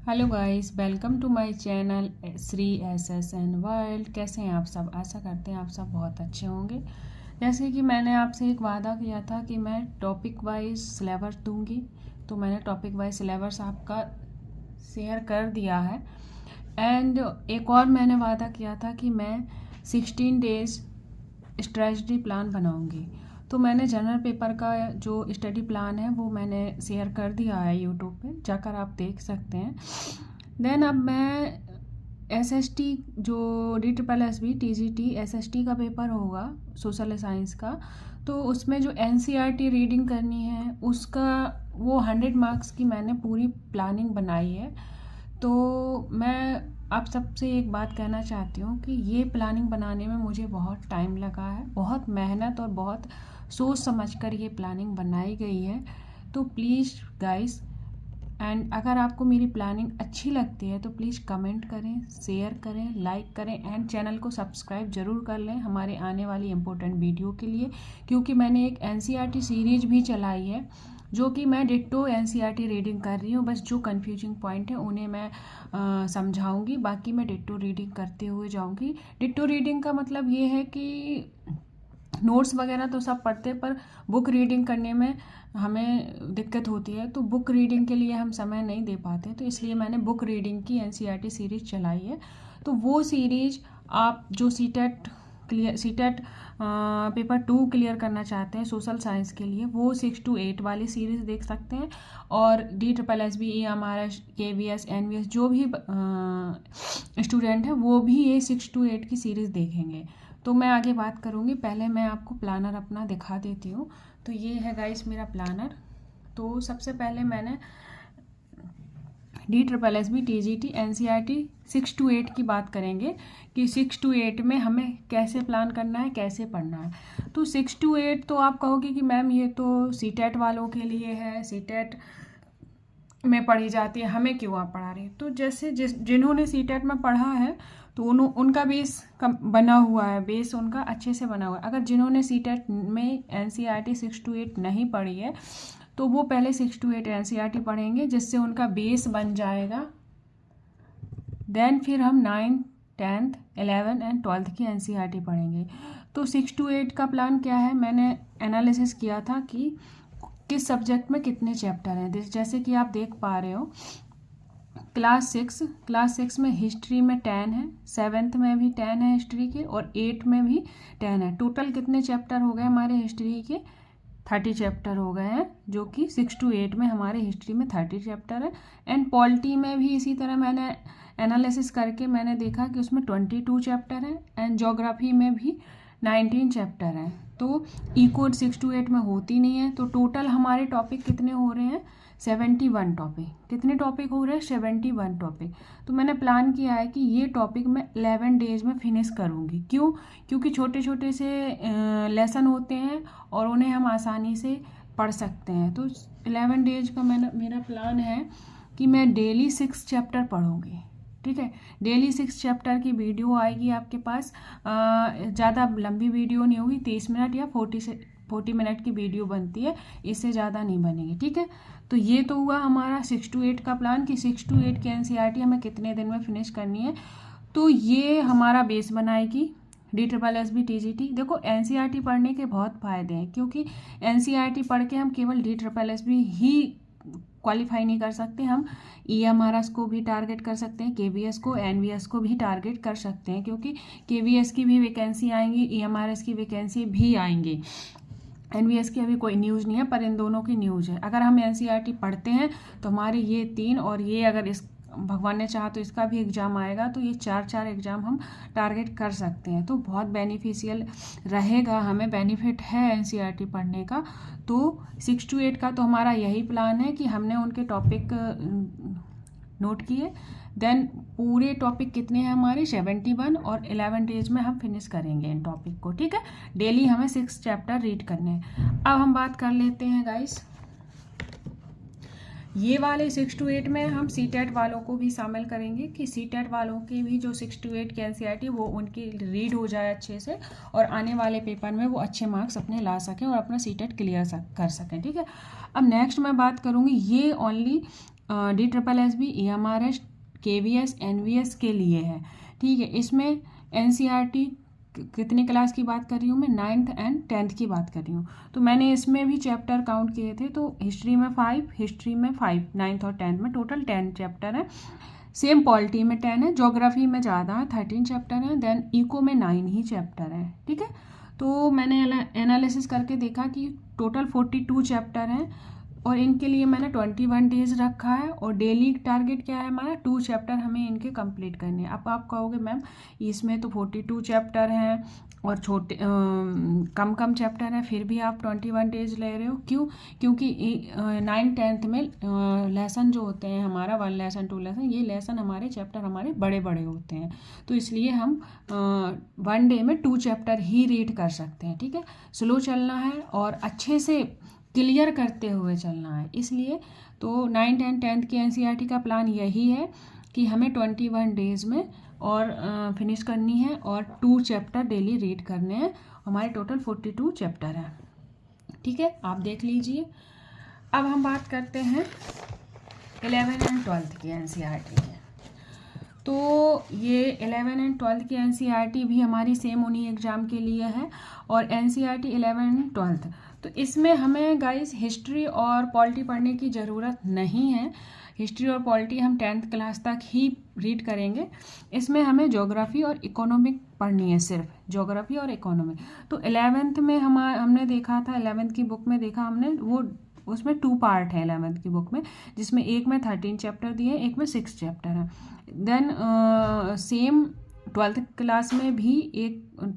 Hello guys, welcome to my channel Shri SSN world. कैसे हैं आप सब? आशा करते हैं आप सब बहुत अच्छे होंगे। जैसे कि मैंने आपसे एक वादा किया था कि मैं टॉपिक वाइज सिलेबस दूंगी, तो मैंने टॉपिक वाइज सिलेबस आपका शेयर कर दिया है। एंड एक और मैंने वादा किया था कि मैं 16 डेज स्ट्रेटजी प्लान बनाऊंगी। तो मैंने जनरल पेपर का जो स्टडी प्लान है वो मैंने शेयर कर दिया है यूट्यूब पे, जाकर आप देख सकते हैं। देन अब मैं SST जो DSSB TGT SST का पेपर होगा सोशल साइंस का, तो उसमें जो NCERT रीडिंग करनी है उसका वो 100 मार्क्स की मैंने पूरी प्लानिंग बनाई है। तो मैं आप सबसे एक बात कहना चाहती हूँ कि ये प्लानिंग बनाने में मुझे बहुत टाइम लगा है, बहुत मेहनत और बहुत सोच समझकर ये प्लानिंग बनाई गई है। तो प्लीज़ गाइस, एंड अगर आपको मेरी प्लानिंग अच्छी लगती है तो प्लीज़ कमेंट करें, शेयर करें, लाइक करें एंड चैनल को सब्सक्राइब ज़रूर कर लें हमारे आने वाली इम्पोर्टेंट वीडियो के लिए। क्योंकि मैंने एक NCERT सीरीज भी चलाई है जो कि मैं डिट्टो NCERT रीडिंग कर रही हूँ। बस जो कन्फ्यूजिंग पॉइंट है उन्हें मैं समझाऊंगी, बाकी मैं डिट्टो रीडिंग करते हुए जाऊंगी। डिट्टो रीडिंग का मतलब ये है कि नोट्स वगैरह तो सब पढ़ते पर बुक रीडिंग करने में हमें दिक्कत होती है, तो बुक रीडिंग के लिए हम समय नहीं दे पाते, तो इसलिए मैंने बुक रीडिंग की NCERT सीरीज चलाई है। तो वो सीरीज आप जो सीटेट पेपर 2 क्लियर करना चाहते हैं सोशल साइंस के लिए, वो 6 to 8 वाली सीरीज़ देख सकते हैं। और DSSB EMRS KVS NVS जो भी स्टूडेंट है वो भी ये 6 to 8 की सीरीज़ देखेंगे। तो मैं आगे बात करूँगी, पहले मैं आपको प्लानर अपना दिखा देती हूँ। तो ये है गाइस मेरा प्लानर। तो सबसे पहले मैंने DSSB TGT NCERT 6 to 8 की बात करेंगे कि 6 to 8 में हमें कैसे प्लान करना है, कैसे पढ़ना है। तो 6 to 8 तो आप कहोगे कि मैम ये तो CTET वालों के लिए है, CTET में पढ़ी जाती है, हमें क्यों आप पढ़ा रही है? तो जैसे जिन्होंने CTET में पढ़ा है तो उनका बेस बना हुआ है, बेस उनका अच्छे से बना हुआ है। अगर जिन्होंने CTET में NCERT 6 to 8 नहीं पढ़ी है तो वो पहले 6 to 8 NCERT पढ़ेंगे, जिससे उनका बेस बन जाएगा। देन फिर हम 9th 10th 11th and 12th की NCERT पढ़ेंगे। तो 6 to 8 का प्लान क्या है, मैंने एनालिसिस किया था कि किस सब्जेक्ट में कितने चैप्टर हैं। जैसे कि आप देख पा रहे हो, क्लास 6 में हिस्ट्री में 10 है, 7th में भी 10 है हिस्ट्री के, और 8 में भी 10 है। टोटल कितने चैप्टर हो गए हमारे हिस्ट्री के? 30 चैप्टर हो गए हैं, जो कि 6 to 8 में हमारे हिस्ट्री में 30 चैप्टर है। एंड पॉलिटी में भी इसी तरह मैंने एनालिसिस करके मैंने देखा कि उसमें 22 चैप्टर हैं एंड ज्योग्राफी में भी 19 चैप्टर हैं। तो इको 6 to 8 में होती नहीं है। तो टोटल हमारे टॉपिक कितने हो रहे हैं? 71 टॉपिक। कितने टॉपिक हो रहे हैं? 71 टॉपिक। तो मैंने प्लान किया है कि ये टॉपिक मैं 11 डेज में फिनिश करूँगी। क्यों? क्योंकि छोटे छोटे से लेसन होते हैं और उन्हें हम आसानी से पढ़ सकते हैं। तो 11 डेज का मेरा प्लान है कि मैं डेली 6 चैप्टर पढ़ूँगी। ठीक है, डेली 6 चैप्टर की वीडियो आएगी आपके पास। ज़्यादा लंबी वीडियो नहीं होगी, 30 मिनट या 40 मिनट की वीडियो बनती है, इससे ज़्यादा नहीं बनेगी। ठीक है, तो ये तो हुआ हमारा 6 to 8 का प्लान कि 6 to 8 की NCERT हमें कितने दिन में फिनिश करनी है। तो ये हमारा बेस बनाएगी DSSB TGT। देखो, NCERT पढ़ने के बहुत फ़ायदे हैं, क्योंकि NCERT पढ़ के हम केवल DSSB ही क्वालिफाई नहीं कर सकते, हम EMRS को भी टारगेट कर सकते हैं, KVS को, NVS को भी टारगेट कर सकते हैं, क्योंकि KVS की भी वैकेंसी आएंगी, EMRS की वैकेंसी भी आएंगी। NVS की अभी कोई न्यूज़ नहीं है, पर इन दोनों की न्यूज़ है। अगर हम NCERT पढ़ते हैं तो हमारे ये 3, और ये अगर इस भगवान ने चाहा तो इसका भी एग्ज़ाम आएगा, तो ये 4 एग्ज़ाम हम टारगेट कर सकते हैं। तो बहुत बेनिफिशियल रहेगा, हमें बेनिफिट है NCERT पढ़ने का। तो 6 to 8 का तो हमारा यही प्लान है कि हमने उनके टॉपिक नोट किए। देन पूरे टॉपिक कितने हैं हमारे? 71, और 11 डेज में हम फिनिश करेंगे इन टॉपिक को। ठीक है, डेली हमें 6 चैप्टर रीड करने हैं। अब हम बात कर लेते हैं गाइस, ये वाले 6 to 8 में हम CTET वालों को भी शामिल करेंगे कि CTET वालों की भी जो 6 to 8 की NCERT वो उनकी रीड हो जाए अच्छे से, और आने वाले पेपर में वो अच्छे मार्क्स अपने ला सकें और अपना CTET क्लियर कर सकें। ठीक है, अब नेक्स्ट मैं बात करूँगी, ये only DSSB, EMRS, KVS, NVS के लिए है, ठीक है। इसमें NCERT कितनी क्लास की बात कर रही हूँ मैं, 9th and 10th की बात कर रही हूँ। तो मैंने इसमें भी चैप्टर काउंट किए थे, तो हिस्ट्री में 5, हिस्ट्री में 5, 9th और 10th में टोटल 10 चैप्टर है। सेम पॉलिटी में 10 है, ज्योग्राफी में ज़्यादा है, 13 चैप्टर है, देन इको में 9 ही चैप्टर है, ठीक है। तो मैंने एनालिसिस करके देखा कि टोटल 42 चैप्टर हैं और इनके लिए मैंने 21 डेज रखा है और डेली टारगेट क्या है हमारा, 2 चैप्टर हमें इनके कंप्लीट करने हैं। अब आप कहोगे मैम इसमें तो 42 चैप्टर हैं और छोटे कम चैप्टर हैं, फिर भी आप 21 डेज ले रहे हो, क्यों? क्योंकि 9th 10th में लेसन जो होते हैं हमारा 1 लेसन 2 लेसन, ये लेसन हमारे चैप्टर हमारे बड़े बड़े होते हैं, तो इसलिए हम 1 डे में 2 चैप्टर ही रीड कर सकते हैं, ठीक है। स्लो चलना है और अच्छे से क्लियर करते हुए चलना है, इसलिए तो 9th and 10th की NCERT का प्लान यही है कि हमें 21 डेज में और फिनिश करनी है और 2 चैप्टर डेली रीड करने हैं। हमारे टोटल 42 चैप्टर हैं, ठीक है, आप देख लीजिए। अब हम बात करते हैं 11 and 12th की NCERT की। तो ये 11 and 12th की NCERT भी हमारी सेम उन्हीं एग्ज़ाम के लिए है और NCERT 11 and 12th, तो इसमें हमें गाइस हिस्ट्री और पॉलिटी पढ़ने की ज़रूरत नहीं है। हिस्ट्री और पॉलिटी हम 10th क्लास तक ही रीड करेंगे। इसमें हमें ज्योग्राफी और इकोनॉमिक पढ़नी है, सिर्फ ज्योग्राफी और इकोनॉमिक। तो 11th में हमने देखा था, 11th की बुक में देखा हमने, वो उसमें 2 पार्ट है 11th की बुक में, जिसमें एक में 13 चैप्टर दिए, एक में 6 चैप्टर है। देन सेम 12th क्लास में भी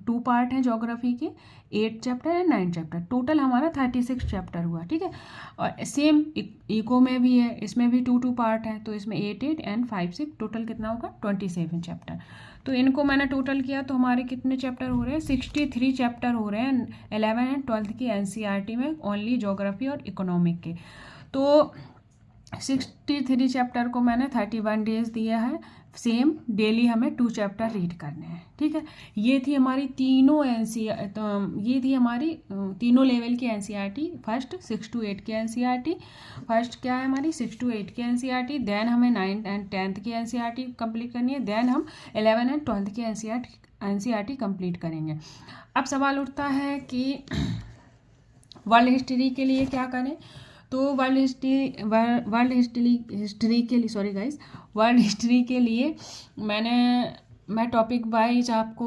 2 पार्ट हैं ज्योग्राफी के, 8 चैप्टर एंड 9 चैप्टर, टोटल हमारा 36 चैप्टर हुआ, ठीक है। और सेम इको में भी है, इसमें भी 2 पार्ट है, तो इसमें 8 एंड 5 6, टोटल कितना होगा 27 चैप्टर। तो इनको मैंने टोटल किया तो हमारे कितने चैप्टर हो रहे हैं, 63 चैप्टर हो रहे हैं 11 एंड 12th की NCERT में, ओनली ज्योग्राफी और इकोनॉमिक के। तो 63 चैप्टर को मैंने 31 डेज दिया है, सेम डेली हमें 2 चैप्टर रीड करने हैं, ठीक है। ये थी हमारी ये थी हमारी तीनों लेवल की NCERT। फर्स्ट 6 to 8 की NCERT, फर्स्ट क्या है हमारी 6 to 8 की NCERT, देन हमें 9th and 10th की NCERT कंप्लीट करनी है, देन हम 11 and 12th की NCERT कंप्लीट करेंगे। अब सवाल उठता है कि वर्ल्ड हिस्ट्री के लिए क्या करें। तो वर्ल्ड हिस्ट्री के लिए मैं टॉपिक वाइज आपको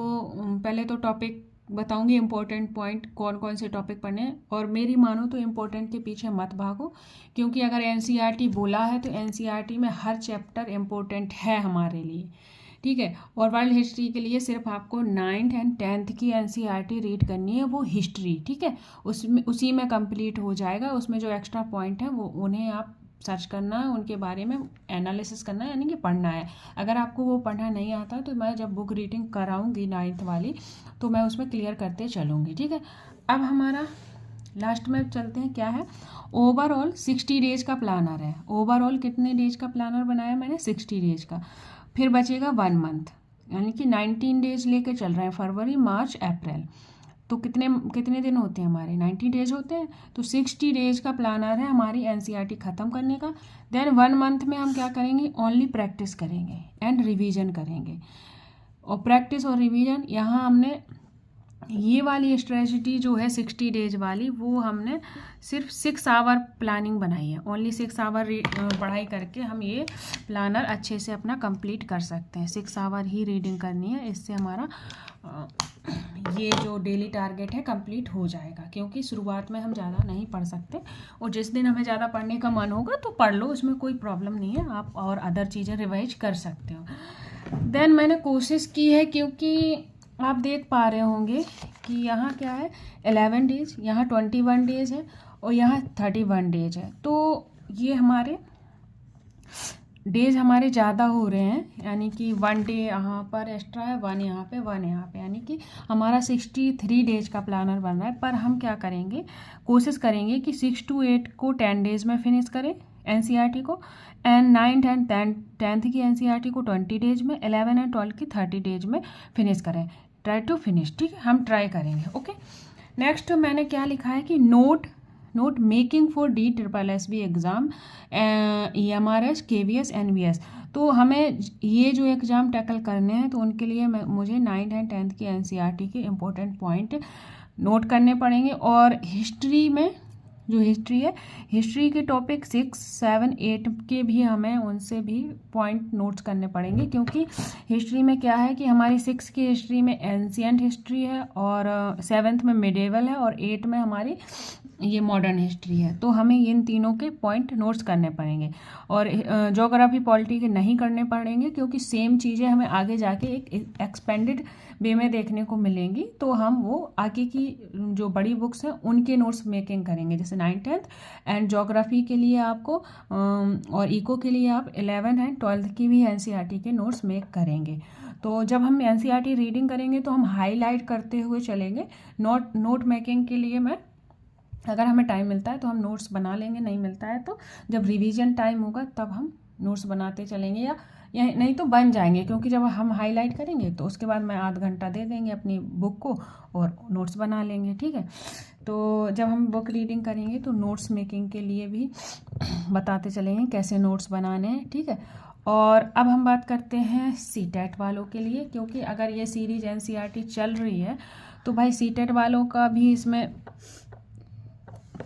पहले तो टॉपिक बताऊंगी, इम्पोर्टेंट पॉइंट कौन कौन से टॉपिक पढ़ने हैं, और मेरी मानो तो इम्पोर्टेंट के पीछे मत भागो, क्योंकि अगर NCERT बोला है तो NCERT में हर चैप्टर इम्पोर्टेंट है हमारे लिए, ठीक है। और वर्ल्ड हिस्ट्री के लिए सिर्फ आपको 9th and 10th की NCERT रीड करनी है, वो हिस्ट्री, ठीक है, उसी में कंप्लीट हो जाएगा। उसमें जो एक्स्ट्रा पॉइंट है वो उन्हें आप सर्च करना है, उनके बारे में एनालिसिस करना है, यानी कि पढ़ना है। अगर आपको वो पढ़ना नहीं आता तो मैं जब बुक रीडिंग कराऊंगी 9th वाली, तो मैं उसमें क्लियर करते चलूँगी, ठीक है। अब हमारा लास्ट में चलते हैं, क्या है, ओवरऑल 60 डेज का प्लानर है। ओवरऑल कितने डेज का प्लानर बनाया मैंने, 60 डेज का। फिर बचेगा 1 मंथ, यानी कि 19 डेज लेके चल रहे हैं, फरवरी मार्च अप्रैल, तो कितने दिन होते हैं हमारे, 90 डेज होते हैं। तो 60 डेज का प्लानर है हमारी NCERT ख़त्म करने का। देन 1 मंथ में हम क्या करेंगे, ओनली प्रैक्टिस करेंगे एंड रिवीजन करेंगे। और प्रैक्टिस और रिवीजन यहाँ हमने ये वाली स्ट्रेटजी जो है 60 डेज वाली, वो हमने सिर्फ 6 आवर प्लानिंग बनाई है। ओनली 6 आवर पढ़ाई करके हम ये प्लानर अच्छे से अपना कंप्लीट कर सकते हैं। 6 आवर ही रीडिंग करनी है, इससे हमारा ये जो डेली टारगेट है कंप्लीट हो जाएगा, क्योंकि शुरुआत में हम ज़्यादा नहीं पढ़ सकते, और जिस दिन हमें ज़्यादा पढ़ने का मन होगा तो पढ़ लो, उसमें कोई प्रॉब्लम नहीं है, आप और अदर चीज़ें रिवाइज कर सकते हो। देन मैंने कोशिश की है, क्योंकि आप देख पा रहे होंगे कि यहाँ क्या है 11 डेज, यहाँ 21 डेज है और यहाँ 31 डेज है, तो ये हमारे डेज हमारे ज़्यादा हो रहे हैं, यानी कि 1 डे यहाँ पर एक्स्ट्रा है, 1 यहाँ पे 1 यहाँ पे, यानी कि हमारा 63 डेज का प्लानर बन रहा है। पर हम क्या करेंगे, कोशिश करेंगे कि 6 to 8 को 10 डेज में फिनिश करें NCERT को, एंड 9th and 10th की NCERT को 20 डेज में, 11 and 12 की 30 डेज में फिनिश करें। ट्राई टू फिनिश, ठीक है, हम ट्राई करेंगे, ओके। नेक्स्ट मैंने क्या लिखा है कि note note making for DSSB exam, EMRS, KVS, NVS। तो हमें ये जो एग्ज़ाम टैकल करने हैं तो उनके लिए मुझे 9th एंड 10th की NCERT के इम्पोर्टेंट पॉइंट नोट करने पड़ेंगे। और हिस्ट्री में जो हिस्ट्री है, हिस्ट्री के टॉपिक 6, 7, 8 के भी हमें उनसे भी पॉइंट नोट्स करने पड़ेंगे, क्योंकि हिस्ट्री में क्या है कि हमारी 6 की हिस्ट्री में एंशिएंट हिस्ट्री है, और 7th में मिडेवल है, और 8 में हमारी ये मॉडर्न हिस्ट्री है। तो हमें इन तीनों के पॉइंट नोट्स करने पड़ेंगे। और ज्योग्राफी पॉलिटी के नहीं करने पड़ेंगे, क्योंकि सेम चीज़ें हमें आगे जाके एक एक्सपेंडेड वे में देखने को मिलेंगी। तो हम वो आगे की जो बड़ी बुक्स हैं उनके नोट्स मेकिंग करेंगे, जैसे 9th 10th एंड ज्योग्राफी के लिए आपको और इको के लिए आप 11th एंड 12th की भी NCERT के नोट्स मेक करेंगे। तो जब हम NCERT रीडिंग करेंगे तो हम हाईलाइट करते हुए चलेंगे। नोट मेकिंग के लिए मैं, अगर हमें टाइम मिलता है तो हम नोट्स बना लेंगे, नहीं मिलता है तो जब रिवीजन टाइम होगा तब हम नोट्स बनाते चलेंगे, या नहीं तो बन जाएंगे, क्योंकि जब हम हाईलाइट करेंगे तो उसके बाद मैं आध घंटा दे देंगे अपनी बुक को और नोट्स बना लेंगे। ठीक है, तो जब हम बुक रीडिंग करेंगे तो नोट्स मेकिंग के लिए भी बताते चलेंगे कैसे नोट्स बनाने हैं। ठीक है, और अब हम बात करते हैं CTET वालों के लिए, क्योंकि अगर ये सीरीज NCERT चल रही है तो भाई CTET वालों का भी इसमें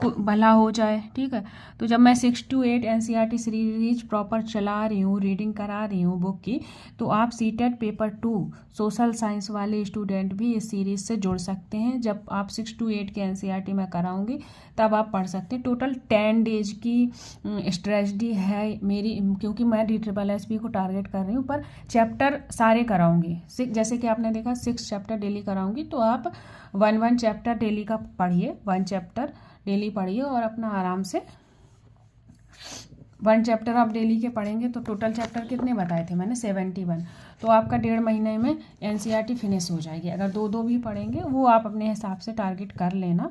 भला हो जाए। ठीक है, तो जब मैं 6 to 8 NCERT सीरीज प्रॉपर चला रही हूँ, रीडिंग करा रही हूँ बुक की, तो आप CTET पेपर 2 सोशल साइंस वाले स्टूडेंट भी इस सीरीज़ से जुड़ सकते हैं। जब आप 6 to 8 के NCERT में कराऊंगी तब आप पढ़ सकते हैं। टोटल 10 डेज की स्ट्रेटजी है मेरी, क्योंकि मैं DSSB को टारगेट कर रही हूँ, पर चैप्टर सारे कराऊंगी। जैसे कि आपने देखा 6 चैप्टर डेली कराऊंगी, तो आप 1 चैप्टर डेली का पढ़िए, 1 चैप्टर डेली पढ़िए, और अपना आराम से 1 चैप्टर आप डेली के पढ़ेंगे। तो टोटल चैप्टर कितने बताए थे मैंने, 71। तो आपका 1.5 महीने में NCERT फिनिश हो जाएगी। अगर 2 भी पढ़ेंगे वो आप अपने हिसाब से टारगेट कर लेना।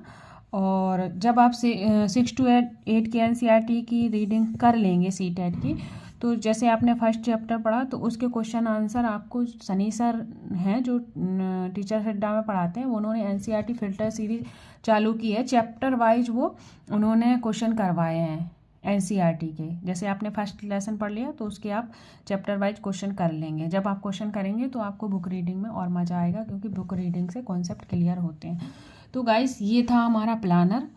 और जब आप 6 to 8 की NCERT की रीडिंग कर लेंगे CTET की, तो जैसे आपने फर्स्ट चैप्टर पढ़ा तो उसके क्वेश्चन आंसर आपको सनी सर हैं जो टीचर अड्डा में पढ़ाते हैं, उन्होंने NCERT फिल्टर सीरीज चालू की है। चैप्टर वाइज वो उन्होंने क्वेश्चन करवाए हैं NCERT के। जैसे आपने फर्स्ट लेसन पढ़ लिया तो उसके आप चैप्टर वाइज क्वेश्चन कर लेंगे। जब आप क्वेश्चन करेंगे तो आपको बुक रीडिंग में और मज़ा आएगा, क्योंकि बुक रीडिंग से कॉन्सेप्ट क्लियर होते हैं। तो गाइस, ये था हमारा प्लानर।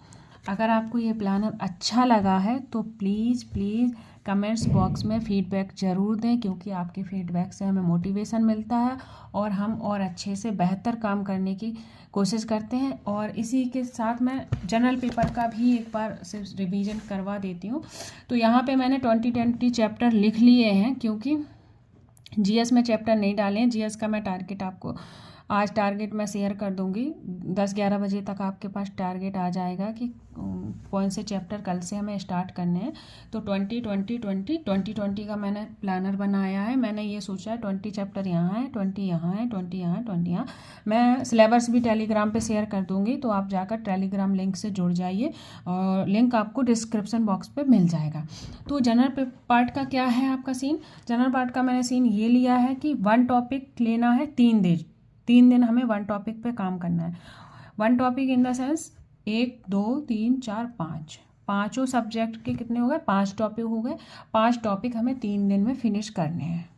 अगर आपको ये प्लानर अच्छा लगा है तो प्लीज़ कमेंट्स बॉक्स में फीडबैक ज़रूर दें, क्योंकि आपके फीडबैक से हमें मोटिवेशन मिलता है और हम और अच्छे से बेहतर काम करने की कोशिश करते हैं। और इसी के साथ मैं जनरल पेपर का भी एक बार सिर्फ रिवीजन करवा देती हूँ। तो यहाँ पे मैंने 2020 चैप्टर लिख लिए हैं, क्योंकि GS में चैप्टर नहीं डाले हैं। GS का मैं टारगेट आपको आज टारगेट मैं शेयर कर दूंगी, 10-11 बजे तक आपके पास टारगेट आ जाएगा कि कौन से चैप्टर कल से हमें स्टार्ट करने हैं। तो 2020 का मैंने प्लानर बनाया है। मैंने ये सोचा है 20 चैप्टर यहाँ है, 20 यहाँ है, 20 यहाँ, 20 यहाँ। मैं सिलेबस भी टेलीग्राम पे शेयर कर दूँगी, तो आप जाकर टेलीग्राम लिंक से जुड़ जाइए, और लिंक आपको डिस्क्रिप्शन बॉक्स पे मिल जाएगा। तो जनरल पार्ट का क्या है आपका सीन, जनरल पार्ट का मैंने सीन ये लिया है कि 1 टॉपिक लेना है 3 दिन हमें 1 टॉपिक पे काम करना है। 1 टॉपिक इन द सेंस 1, 2, 3, 4, 5 पाँचों सब्जेक्ट के कितने हो गए, 5 टॉपिक हो गए। 5 टॉपिक हमें 3 दिन में फिनिश करने हैं।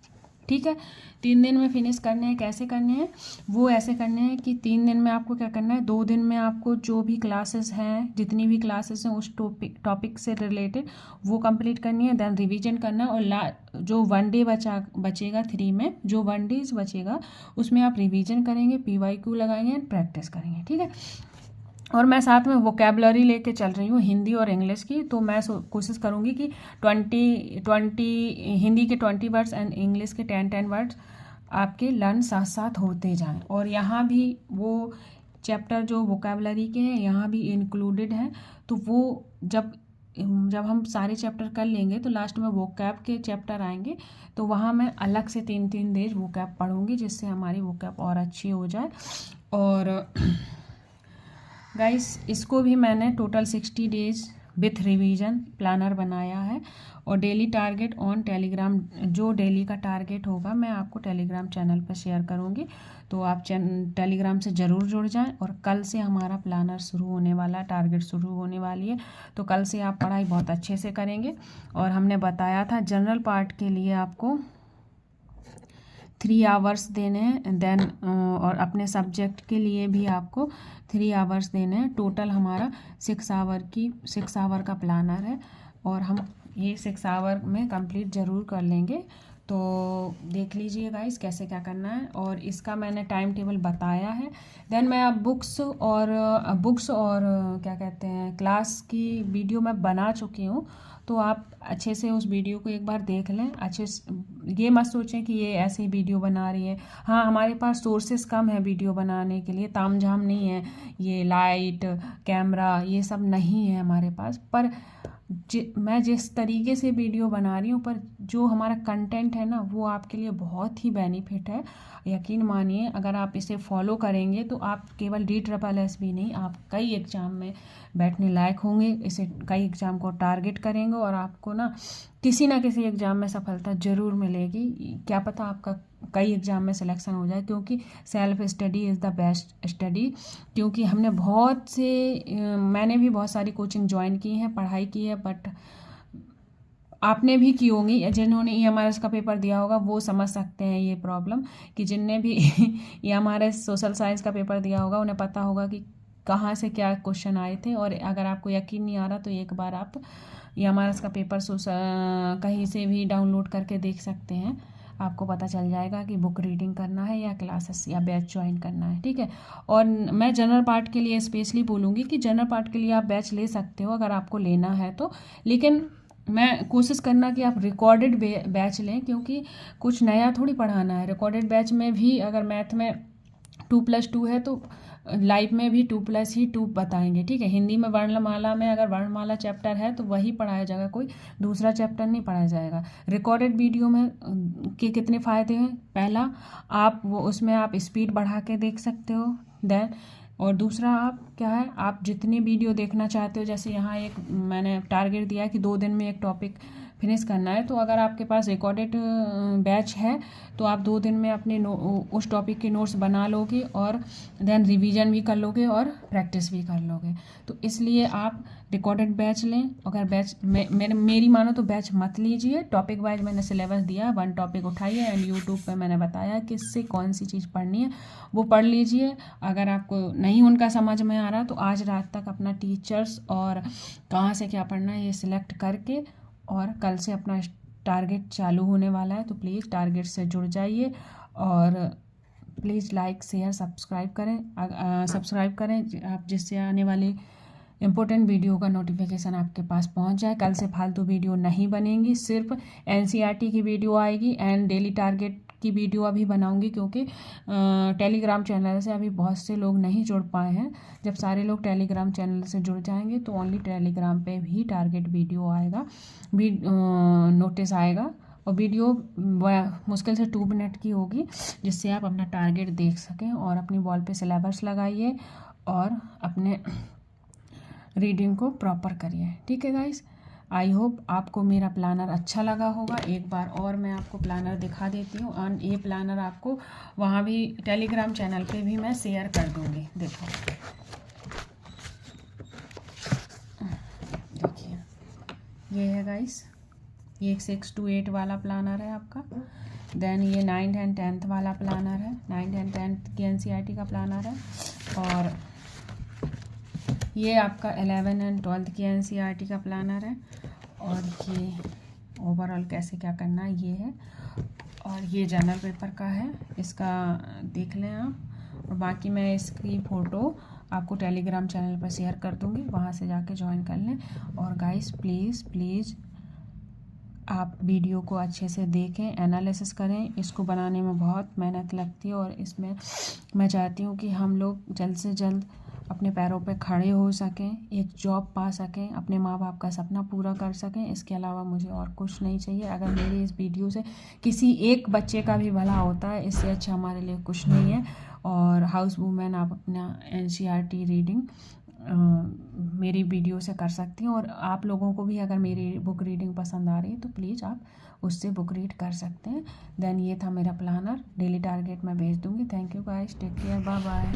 ठीक है, 3 दिन में फिनिश करने हैं। कैसे करने हैं, वो ऐसे करने हैं कि 3 दिन में आपको क्या करना है, 2 दिन में आपको जो भी क्लासेस हैं, जितनी भी क्लासेस हैं उस टॉपिक से रिलेटेड वो कंप्लीट करनी है। देन रिवीजन करना है, और जो 1 डे बचेगा 3 में, जो 1 डेज बचेगा उसमें आप रिवीजन करेंगे, PYQ लगाएंगे एंड प्रैक्टिस करेंगे। ठीक है, और मैं साथ में वोकेबलरी लेके चल रही हूँ हिंदी और इंग्लिश की। तो मैं कोशिश करूँगी कि 20 हिंदी के 20 वर्ड्स एंड इंग्लिश के 10 वर्ड्स आपके लर्न साथ साथ होते जाएं। और यहाँ भी वो चैप्टर जो वोकेबलरी के हैं यहाँ भी इंक्लूडेड हैं। तो वो जब हम सारे चैप्टर कर लेंगे तो लास्ट में वोकैब के चैप्टर आएंगे, तो वहाँ मैं अलग से 3 डेज वोकैब पढ़ूँगी, जिससे हमारी वोकैब और अच्छी हो जाए। और गाइस, इसको भी मैंने total 60 days with revision planner बनाया है। और डेली टारगेट ऑन टेलीग्राम, जो डेली का टारगेट होगा मैं आपको टेलीग्राम चैनल पर शेयर करूँगी, तो आप टेलीग्राम से ज़रूर जुड़ जाएं। और कल से हमारा प्लानर शुरू होने वाला है, टारगेट शुरू होने वाली है, तो कल से आप पढ़ाई बहुत अच्छे से करेंगे। और हमने बताया था जनरल पार्ट के लिए आपको 3 आवर्स देने हैं, देन और अपने सब्जेक्ट के लिए भी आपको 3 आवर्स देने हैं। टोटल हमारा 6 आवर का प्लानर है, और हम ये 6 आवर में कंप्लीट ज़रूर कर लेंगे। तो देख लीजिए गाइस कैसे क्या करना है, और इसका मैंने टाइम टेबल बताया है। देन मैं अब बुक्स और क्या कहते हैं क्लास की वीडियो मैं बना चुकी हूँ, तो आप अच्छे से उस वीडियो को एक बार देख लें अच्छे से। ये मत सोचें कि ये ऐसे ही वीडियो बना रही है। हाँ, हमारे पास सोर्सेस कम है वीडियो बनाने के लिए, तामझाम नहीं है, ये लाइट कैमरा ये सब नहीं है हमारे पास, पर मैं जिस तरीके से वीडियो बना रही हूँ, पर जो हमारा कंटेंट है ना वो आपके लिए बहुत ही बेनिफिट है। यकीन मानिए, अगर आप इसे फॉलो करेंगे तो आप केवल DSSS भी नहीं, आप कई एग्ज़ाम में बैठने लायक होंगे। इसे कई एग्ज़ाम को टारगेट करेंगे और आपको ना किसी एग्ज़ाम में सफलता ज़रूर मिलेगी। क्या पता आपका कई एग्ज़ाम में सिलेक्शन हो जाए, क्योंकि self study is the best study. क्योंकि मैंने भी बहुत सारी कोचिंग ज्वाइन की हैं, पढ़ाई की है, बट आपने भी की होंगी। जिन्होंने EMRS का पेपर दिया होगा वो समझ सकते हैं ये प्रॉब्लम, कि जिनने भी EMRS सोशल साइंस का पेपर दिया होगा उन्हें पता होगा कि कहाँ से क्या क्वेश्चन आए थे। और अगर आपको यकीन नहीं आ रहा तो एक बार आप EMRS का पेपर कहीं से भी डाउनलोड करके देख सकते हैं, आपको पता चल जाएगा कि बुक रीडिंग करना है या क्लासेस या बैच ज्वाइन करना है। ठीक है, और मैं जनरल पार्ट के लिए स्पेशली बोलूँगी कि जनरल पार्ट के लिए आप बैच ले सकते हो अगर आपको लेना है तो, लेकिन मैं कोशिश करना कि आप रिकॉर्डेड बैच लें, क्योंकि कुछ नया थोड़ी पढ़ाना है। रिकॉर्डेड बैच में भी अगर मैथ में 2+2 है तो लाइव में भी 2+2 बताएंगे। ठीक है, हिंदी में वर्णमाला में अगर वर्णमाला चैप्टर है तो वही पढ़ाया जाएगा, कोई दूसरा चैप्टर नहीं पढ़ाया जाएगा। रिकॉर्डेड वीडियो में के कितने फ़ायदे हैं, पहला उसमें आप स्पीड बढ़ा के देख सकते हो, देन और दूसरा आप क्या है, आप जितनी वीडियो देखना चाहते हो, जैसे यहाँ एक मैंने टारगेट दिया है कि 2 दिन में एक टॉपिक फिनिश करना है, तो अगर आपके पास रिकॉर्डेड बैच है तो आप 2 दिन में अपने उस टॉपिक के नोट्स बना लोगे और देन रिवीजन भी कर लोगे और प्रैक्टिस भी कर लोगे। तो इसलिए आप रिकॉर्डेड बैच लें। अगर बैच मेरी मानो तो बैच मत लीजिए। टॉपिक वाइज मैंने सिलेबस दिया, 1 टॉपिक उठाइए एंड यूट्यूब पर मैंने बताया कि इससे कौन सी चीज़ पढ़नी है वो पढ़ लीजिए। अगर आपको नहीं उनका समझ में आ रहा तो आज रात तक अपना टीचर्स और कहाँ से क्या पढ़ना है ये सिलेक्ट करके, और कल से अपना टारगेट चालू होने वाला है, तो प्लीज़ टारगेट से जुड़ जाइए। और प्लीज़ लाइक शेयर सब्सक्राइब करें आप, जिससे आने वाली इम्पोर्टेंट वीडियो का नोटिफिकेशन आपके पास पहुंच जाए। कल से फालतू वीडियो नहीं बनेंगी, सिर्फ NCERT की वीडियो आएगी एंड डेली टारगेट की वीडियो अभी बनाऊंगी, क्योंकि टेलीग्राम चैनल से अभी बहुत से लोग नहीं जुड़ पाए हैं। जब सारे लोग टेलीग्राम चैनल से जुड़ जाएंगे तो ओनली टेलीग्राम पे भी टारगेट वीडियो आएगा, नोटिस आएगा, और वीडियो मुश्किल से 2 मिनट की होगी, जिससे आप अपना टारगेट देख सकें और अपनी वॉल पे सिलेबस लगाइए और अपने रीडिंग को प्रॉपर करिए। ठीक है गाइस, आई होप आपको मेरा प्लानर अच्छा लगा होगा। एक बार और मैं आपको प्लानर दिखा देती हूँ, और ये प्लानर आपको वहाँ भी टेलीग्राम चैनल पे भी मैं शेयर कर दूँगी। देखो, देखिए ये है गाइस, ये 6 to 8 वाला प्लानर है आपका। देन ये 9th and 10th वाला प्लानर है, 9th and 10th की NCERT का प्लानर है। और ये आपका 11th and 12th की NCERT का प्लानर है। और ये ओवरऑल कैसे क्या करना है ये है, और ये जनरल पेपर का है, इसका देख लें आप। और बाकी मैं इसकी फ़ोटो आपको टेलीग्राम चैनल पर शेयर कर दूँगी, वहाँ से जाके ज्वाइन कर लें। और गाइस प्लीज़ आप वीडियो को अच्छे से देखें, एनालिसिस करें। इसको बनाने में बहुत मेहनत लगती है, और इसमें मैं चाहती हूँ कि हम लोग जल्द से जल्द अपने पैरों पे खड़े हो सकें, एक जॉब पा सकें, अपने माँ बाप का सपना पूरा कर सकें। इसके अलावा मुझे और कुछ नहीं चाहिए। अगर मेरी इस वीडियो से किसी एक बच्चे का भी भला होता है, इससे अच्छा हमारे लिए कुछ नहीं है। और हाउस वूमेन आप अपना NCERT रीडिंग मेरी वीडियो से कर सकती हैं। और आप लोगों को भी अगर मेरी बुक रीडिंग पसंद आ रही है तो प्लीज़ आप उससे बुक रीड कर सकते हैं। देन ये था मेरा प्लानर, डेली टारगेट मैं भेज दूँगी। Thank you guys, take care, bye bye.